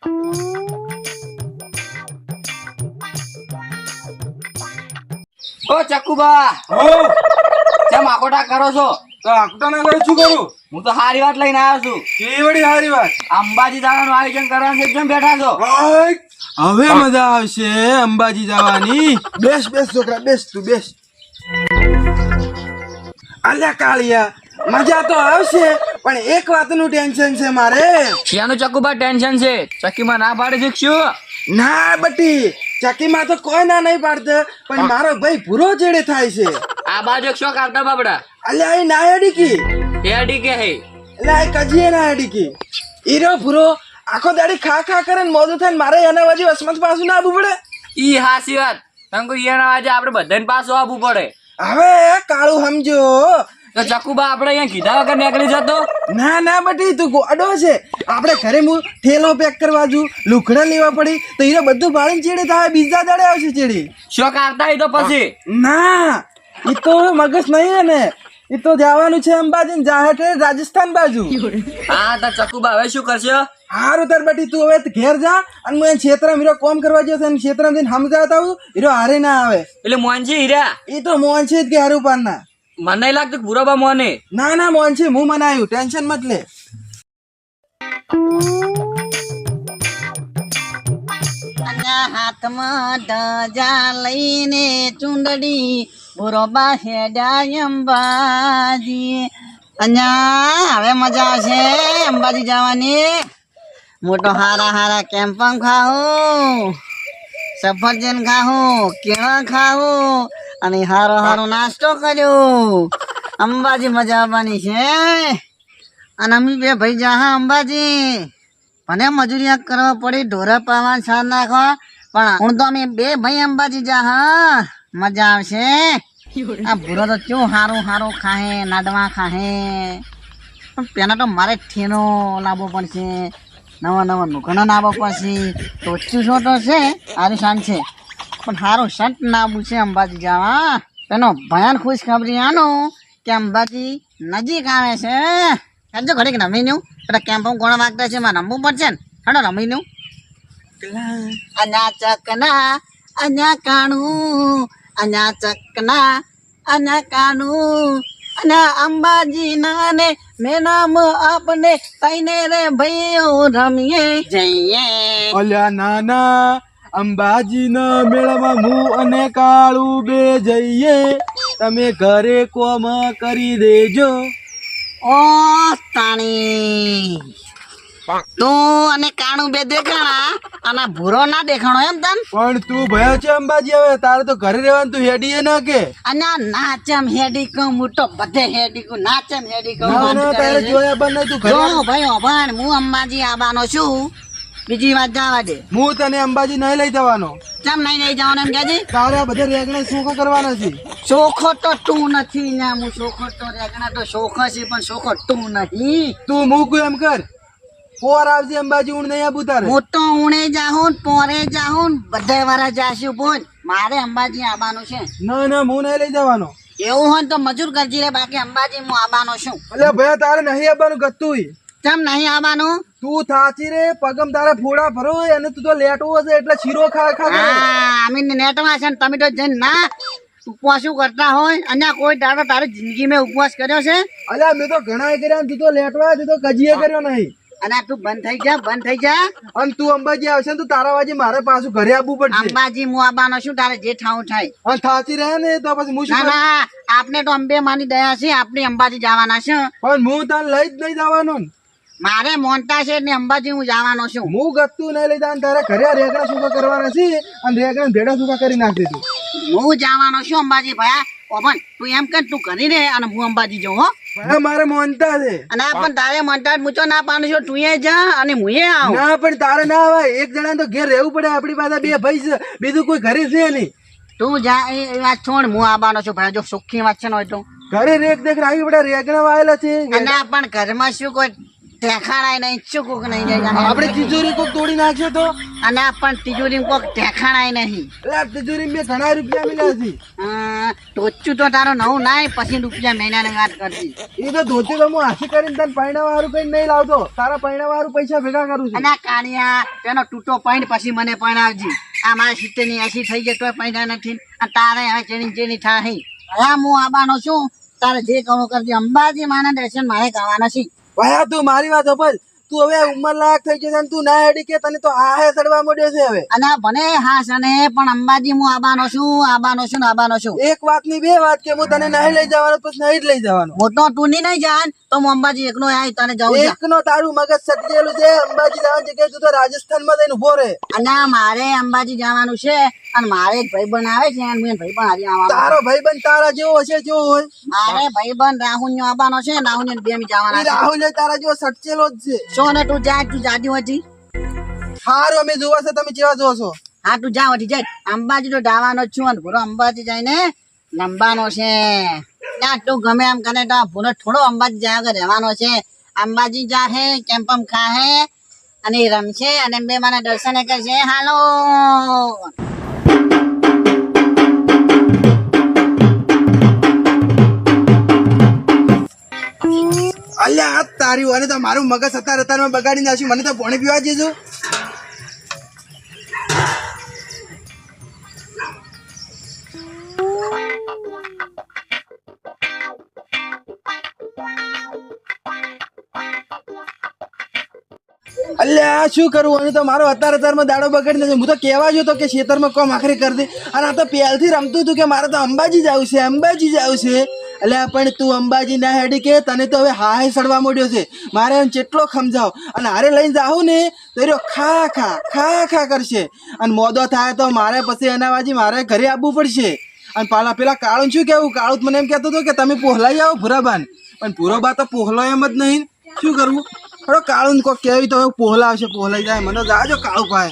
ઓ ચક્કુબા, કેમ આકોટા કરો છો? તો આકટા ના કરે શું કરું? હું તો હારી વાત લઈને આવ્યો છું. કેવી વળી હારી વાત? અંબાજી જવાનું આયોજન કરવાનું છે, કેમ બેઠા છો? હવે મજા આવશે અંબાજી જવાની. બેસ બેસ છોકરા, બેસ તું બેસ. અલ્યા કાળિયા, મજા તો આવશે પણ એક વાતનું ટેન્શન છે મારે. શિયાનું ચક્કુબા ટેન્શન છે? ચક્કીમાં ના પાડે છે શું? ના બટી, ચકીમાં તો કોઈ ના નહીં પાડતો, પણ મારો ભાઈ પૂરો ચેડે થાય છે. આ બાજુ એક શોખ આવતા બાબડા અલ્યા એ ના અડીકી, એ અડી કે હે એટલે એ કજીએ ના અડીકી. ઈરો પૂરો આખો દાડી ખા ખા કરે ને મોઢું થાય ને મારે એના બાજુ અસમત પાછું ના આવવું પડે. ઈ હાસી વાત. તમે કોઈ એના આજે આપણે બધાને પાછું આવવું પડે. હવે કાળું સમજો. તો ચક્કુબા આપણે અહીંયા કીધા વગર નીકળી જતો? ના ના બટી, તું ગોડો છે. આપણે ઘરે હું થેલો પેક કરવા જુ, લુખડા લેવા પડી તો હીરો બધું ભાળીને ચેડે થાય. બીજા દાડે આવશે ચેડી. શોખ આવતા હોય તો પછી ના, એ તો મગજ નહીં ને. એ તો જવાનું છે અંબાજી ને જાહેર રાજસ્થાન બાજુ. હા તો ચક્કુબા હવે શું કરશે? હારું તાર બટી, તું હવે ઘેર જા અને હું ક્ષેત્રમાં હીરો કોમ કરવા જશે અને ક્ષેત્રમાં જઈને સમજાવતા આવું. હીરો હારે ના આવે. એટલે મોહનજી હીરા એ તો મોહન છે જ કે હારું પાના. મને નહીં લાગતું પૂરાબા મોને. ના ના મોહન છે, હું મનાયું, ટેન્શન મત લે. હાથમાં ધજા લઈને ચુંદડી બુરોબા હેડ્યા અંબાજી. અહીંયા હવે મજા આવશે અંબાજી જવાની. મોટો હારા હારા કેમ્પમ ખાવું, સફરજન ખાવું, કેળા ખાવું અને હારો હારો નાસ્તો કર્યો. અંબાજી મજા આવવાની છે. અને અમે બે ભાઈ જા અંબાજી. મને મજૂરી કરવા પડી, ઢોરા પાવા, સાર નાખવા, પણ હું તો અમે બે ભાઈ અંબાજી જા. મજા આવશે. આ ભૂરો તો કેવું હારું હારું ખાહે, નાડવા ખાહે. પણ પેલા તો મારે ઠેનો લાવવો પડશે, નવા નવા નુકસાન લાવવો પડશે. તો છોટો છે હારી શાન છે, પણ સારું શર્ટ લાવવું છે અંબાજી જવા. એનો ભયાન ખુશ ખબરી આનો કે અંબાજી નજીક આવે છે. કરજો ઘડીક રમીનું. પેલા કેમ્પમાં કોણ વાગતા છે એમાં રમવું પડશે ને. હડો રમીનું. અન્યા ચકના અન્યા કાણું, અન્યા ચકના અન્યા કાણું, અને અંબાજી ના ને મેનામ આપને તઈને રે ભાઈઓ રમીએ જઈએ. અલ્યા નાના, અંબાજી ના મેળામાં હું અને કાળું બે જઈએ. તમે ઘરે કોમ કરી દેજો. ઓ તાણી, તું અને કાણું બે દેખાણા અને ભૂરો ના દેખાણો એમ તન. પણ તું ભયો છે અંબાજી, હવે તારે તો ઘરે રહેવાનું, તું હેડીએ ના કે. અને નાચમ હેડી કહું, મોટો બધે હેડી કહું, નાચમ હેડી કહું. ના ના, તારે જોયા પણ નહીં, તું ઘરે. જો ભાઈ ઓભાણ, હું અંબાજી આવવાનો છું. બીજી વાત જવા દે. હું તને અંબાજી નહીં લઈ જવાનો. ચમ નહીં લઈ જવાનો એમ કે તારે આ બધા રેગણા શું કરવાના છે? શોખો તો તું નથી ને. હું શોખો તો રેગણા તો શોખ છે, પણ શોખો તું નથી. તું મૂકું એમ કર, પોર આવજે અંબાજી, હું નહીં આવું તારે. હું તો ઉણે જાઉં, પોરે જાઉં, બધે વાળા જાશું. બોલ, મારે અંબાજી આવવાનું છે. ના ના, હું નહીં લઈ જવાનો. એવું હોય તો મજૂર કરજી રે, બાકી અંબાજી હું આવવાનો છું. એટલે ભયા તારે નહીં આવવાનું ગતું. ચમ નહીં આવવાનું? તું થાચી રે, પગમ તારા ફોડા ભરો અને તું તો લેટવો હશે એટલે શીરો ખા ખા કરે. હા, અમે નેટમાં છે ને તમે તો જઈને ના ઉપવાસું કરતા હોય. અને કોઈ દાડો તારી જિંદગી મેં ઉપવાસ કર્યો છે? અલ્યા મેં તો ઘણા કર્યા, તું તો લેટવા, તું તો કજીએ કર્યો નહીં. અને તું બંધ થઈ જા, બંધ થઈ જા. અને તું અંબાજી આવશે ને તો તારા વાજે મારે પાછું ઘરે આવવું પડશે. અંબાજી હું આવવાનો છું, તારે જે ઠાવું થાય. અને થાચી રહે ને તો પછી હું શું ના કરું? ના, આપને તો અંબે માની દયા છે, આપણે અંબાજી જવાના છે. પણ હું તને લઈ જ નહીં જવાનો ને. મારે મોનતા છે ને અંબાજી હું જવાનો છું. હું ગતું નહીં લઈ જવાનું, તારે ઘરે રેગડા સુકા કરવાના છે અને રેગડા ભેડા સુકા કરી નાખી તું. હું જવાનો છું અંબાજી ભયા. ઓપન તું એમ કર, તું કરી રે અને હું અંબાજી જાઉં. હો ભયા મારે મોનતા છે. અને આ પણ તારે મોનતા મૂચો ના પાડું છું. તું એ જા અને હું એ આવું. ના પણ તારે ના આવે, એક જણા તો ઘેર રહેવું પડે. આપણી પાસે બે ભાઈ છે, બીજું કોઈ ઘરે છે નહીં. તું જા, એ વાત છોડ. હું આવવાનો છું ભયા. જો સુખી વાત છે ને હોય તો ઘરે રેક દેખ રાખવી પડે, રેગણા વાયેલા છે. અને પણ ઘરમાં શું કોઈ ઠેખાણાય નહીં ચૂકુક નહીં જાય આપણે તિજોરી કોક તોડી નાખશે તો અને આ પણ તિજોરી કોક ઠેખાણાય નહીં એટલે આ તિજોરી મેં ઘણા રૂપિયા મળ્યા છે ટોચું તો તારો નવું નાય પછી રૂપિયા મહિનાની વાત કરતી એ તો ધોતી તો હું હાથી કરીને તને પૈણાવા વાળું કઈ નહીં લાવતો તારા પૈણાવા વાળું પૈસા ભેગા કરું છું અને આ કાળિયા તેનો તૂટો પોઈન્ટ પછી મને પૈણાવજી આ મારા 70 ની 80 થઈ જાય તોય પૈણા નથી અને તારે હવે ચેની થાય હવે હું આબાનો છું તારે જે કરવું કરજે અંબાજી માના દર્શન મારે કરવાના છે ભાઈ તું મારી વાત સાંભળ તું હવે ઉંમર લાયક થઈ જશે તું ના હેડી કે તને તો આ હે સડવા મળ્યો છે હવે અને આ ભલે હા સને પણ અંબાજી હું આબાનો છું એક વાત ની બે વાત કે હું તને નહીં લઈ જવાનો પછી નહીં જ લઈ જવાનો મોટો તું નહીં જાન તો હું અંબાજી એકનો આવી તને જાઉં છું એકનો તારું મગજ સટકેલું છે અંબાજી જવાની જગ્યાએ તું તો રાજસ્થાન માં જઈને ઉભો રહે અને મારે અંબાજી જવાનું છે અને મારે એક ભાઈબંધ આવે છે અને મેં ભાઈબંધ હારી આવવાનો તારો ભાઈબંધ તારા જેવો હશે જેવો હોય મારે ભાઈબંધ રાહુલ નો આવવાનો છે રાહુલ ને બે જવાના ઈ છે રાહુલ તારા જેવો સટકેલો જ છે શું ને તું જાતી હોતી હારું અમે જોવા છે તમે કેવા જોવો છો હા તું જા વધી જાય અંબાજી તો જવાનો જ છું અને પૂરો અંબાજી જઈને લંબાનો છે ના તું ગમે એમ કરે તો પૂરો થોડો અંબાજી જાય આગળ રહેવાનો છે અંબાજી જાહે કેમ્પમ ખાહે અને રમશે અને બે મારા દર્શન કરશે હાલો અલ્યા આ તારી અને તો મારું મગજ અત્યારે બગાડી નાખ્યું મને તો પાણી પીવા દેજો અલ્યા શું કરું અને તો મારો અત્યારમાં દાડો બગાડી નાખ્યો હું તો કહેવા જો તો કે ખેતરમાં કોમ આખરી કરી દે અને આ તો પહેલથી રમતું હતું કે મારે તો અંબાજી જવું છે એટલે પણ તું અંબાજી ના હેડી કે તને તો હવે હાય સડવા મળ્યો છે મારે એમ જેટલો સમજાવ અને હારે લઈને જાઉં ને તો એ ખા કરશે અને મોદો થાય તો મારે પછી એનાવાજી મારે ઘરે આવવું પડશે અને પેલા કાળું શું કેવું કાળું મને એમ કહેતો હતો કે તમે પોહલાઈ આવો ભૂરાબાન પણ ભૂરોબા તો પોહલો એમ જ નહીં શું કરવું કાળું કોઈ કહેવી તો પોહલા આવશે પોહલાઈ જાય મને જાજો કાળું પાય